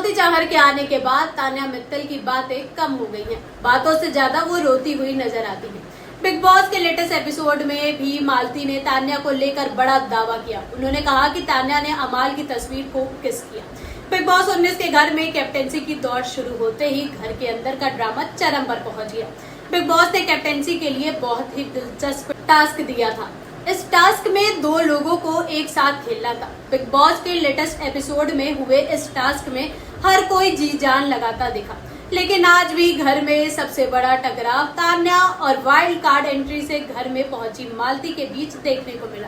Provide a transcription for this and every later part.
मालती चाहर के आने के बाद तान्या मित्तल की बातें कम हो गई हैं। बातों से ज्यादा वो रोती हुई नजर आती है। बिग बॉस के लेटेस्ट एपिसोड में भी मालती ने तान्या को लेकर बड़ा दावा किया। उन्होंने कहा कि तान्या ने अमाल की तस्वीर को किस किया। बिग बॉस 19 के घर में कैप्टेंसी की दौड़ शुरू होते ही घर के अंदर का ड्रामा चरम पर पहुंच गया। बिग बॉस ने कैप्टेंसी के लिए बहुत ही दिलचस्प टास्क दिया था। इस टास्क में 2 लोगों को एक साथ खेलना था। बिग बॉस के लेटेस्ट एपिसोड में हुए इस टास्क में हर कोई जी जान लगाता दिखा, लेकिन आज भी घर में सबसे बड़ा टकराव तान्या और वाइल्ड कार्ड एंट्री से घर में पहुंची मालती के बीच देखने को मिला।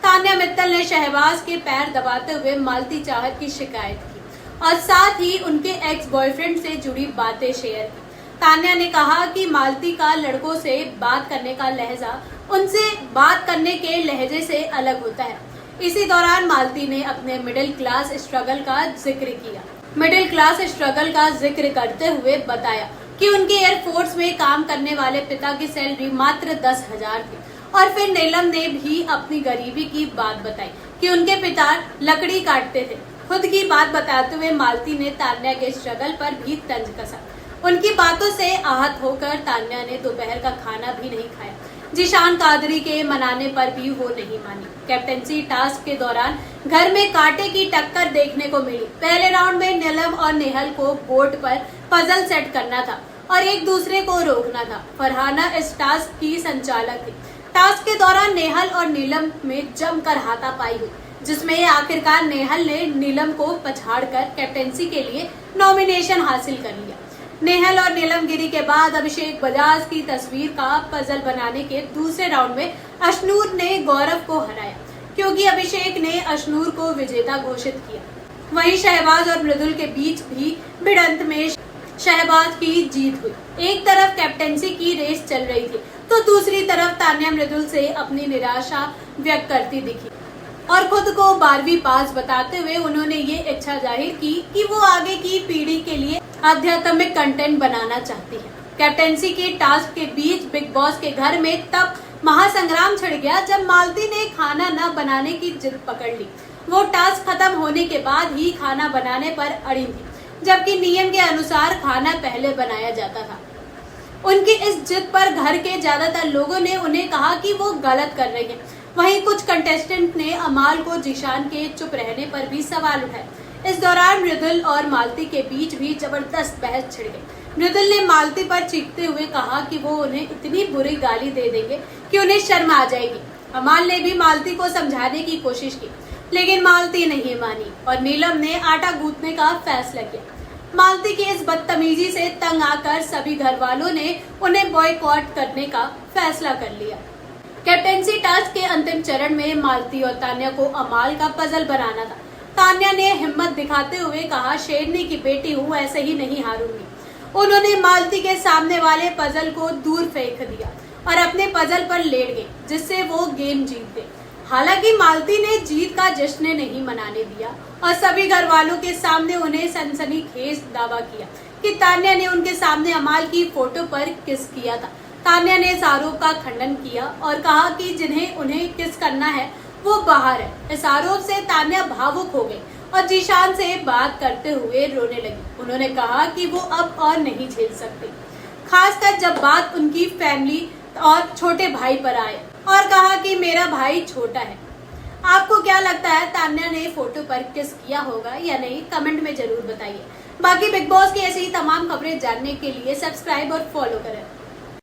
तान्या मित्तल ने शहबाज के पैर दबाते हुए मालती चाहर की शिकायत की और साथ ही उनके एक्स बॉयफ्रेंड से जुड़ी बातें शेयर की। तान्या ने कहा कि मालती का लड़कों से बात करने का लहजा उनसे बात करने के लहजे से अलग होता है। इसी दौरान मालती ने अपने मिडिल क्लास स्ट्रगल का जिक्र किया। मिडिल क्लास स्ट्रगल का जिक्र करते हुए बताया कि उनके एयरफोर्स में काम करने वाले पिता की सैलरी मात्र 10,000 थी। और फिर नीलम ने भी अपनी गरीबी की बात बताई कि उनके पिता लकड़ी काटते थे। खुद की बात बताते हुए मालती ने तान्या के स्ट्रगल पर भी तंज कसा। उनकी बातों से आहत होकर तान्या ने दोपहर का खाना भी नहीं खाया। जीशान कादरी के मनाने पर भी वो नहीं मानी। कैप्टेंसी टास्क के दौरान घर में कांटे की टक्कर देखने को मिली। पहले राउंड में नीलम और नेहल को बोर्ड पर पजल सेट करना था और एक दूसरे को रोकना था। फरहाना इस टास्क की संचालक थी। टास्क के दौरान नेहल और नीलम में जमकर हाथापाई हुई, जिसमें आखिरकार नेहल ने नीलम को पछाड़कर कैप्टेंसी के लिए नॉमिनेशन हासिल कर लिया। नेहल और नीलम गिरी के बाद अभिषेक बजाज की तस्वीर का पजल बनाने के दूसरे राउंड में अशनूर ने गौरव को हराया, क्योंकि अभिषेक ने अशनूर को विजेता घोषित किया। वहीं शहबाज और मृदुल के बीच भी भिड़ंत में शहबाज की जीत हुई। एक तरफ कैप्टेंसी की रेस चल रही थी तो दूसरी तरफ तान्या मृदुल से अपनी निराशा व्यक्त करती दिखी और खुद को 12वीं पास बताते हुए उन्होंने ये इच्छा जाहिर की कि वो आगे की पीढ़ी के लिए आध्यात्मिक कंटेंट बनाना चाहती है। कैप्टेंसी के टास्क के बीच बिग बॉस के घर में तब महासंग्राम छिड़ गया जब मालती ने खाना न बनाने की जिद पकड़ ली। वो टास्क खत्म होने के बाद ही खाना बनाने पर अड़ी थी, जबकि नियम के अनुसार खाना पहले बनाया जाता था। उनकी इस जिद पर घर के ज्यादातर लोगों ने उन्हें कहा कि वो गलत कर रही है। वहीं कुछ कंटेस्टेंट ने अमाल को जीशान के चुप रहने पर भी सवाल उठाए। इस दौरान मृदुल और मालती के बीच भी जबरदस्त बहस छिड़ गई। मृदुल ने मालती पर चीखते हुए कहा कि वो उन्हें इतनी बुरी गाली दे देंगे कि उन्हें शर्म आ जाएगी। अमाल ने भी मालती को समझाने की कोशिश की, लेकिन मालती नहीं मानी और नीलम ने आटा गूंथने का फैसला किया। मालती की इस बदतमीजी से तंग आकर सभी घर वालों ने उन्हें बॉयकॉट करने का फैसला कर लिया। कैप्टेंसी टास्क के अंतिम चरण में मालती और तान्या को अमाल का पजल बनाना था। तान्या ने हिम्मत दिखाते हुए कहा, शेरनी की बेटी हूँ, ऐसे ही नहीं हारूंगी। उन्होंने मालती के सामने वाले पजल को दूर फेंक दिया और अपने पजल पर लेट गई, जिससे वो गेम जीत गई। हालांकि मालती ने जीत का जश्न नहीं मनाने दिया और सभी घर वालों के सामने उन्हें सनसनीखेज दावा किया कि तान्या ने उनके सामने अमाल की फोटो पर किस किया था। तान्या ने इस आरोप का खंडन किया और कहा कि जिन्हें उन्हें किस करना है वो बाहर है। इस आरोप से तान्या भावुक हो गई और जीशान से बात करते हुए रोने लगी। उन्होंने कहा कि वो अब और नहीं झेल सकती, खासकर जब बात उनकी फैमिली और छोटे भाई पर आए और कहा कि मेरा भाई छोटा है। आपको क्या लगता है, तान्या ने फोटो पर किस किया होगा या नहीं? कमेंट में जरूर बताइए। बाकी बिग बॉस की ऐसी ही तमाम खबरें जानने के लिए सब्सक्राइब और फॉलो करें।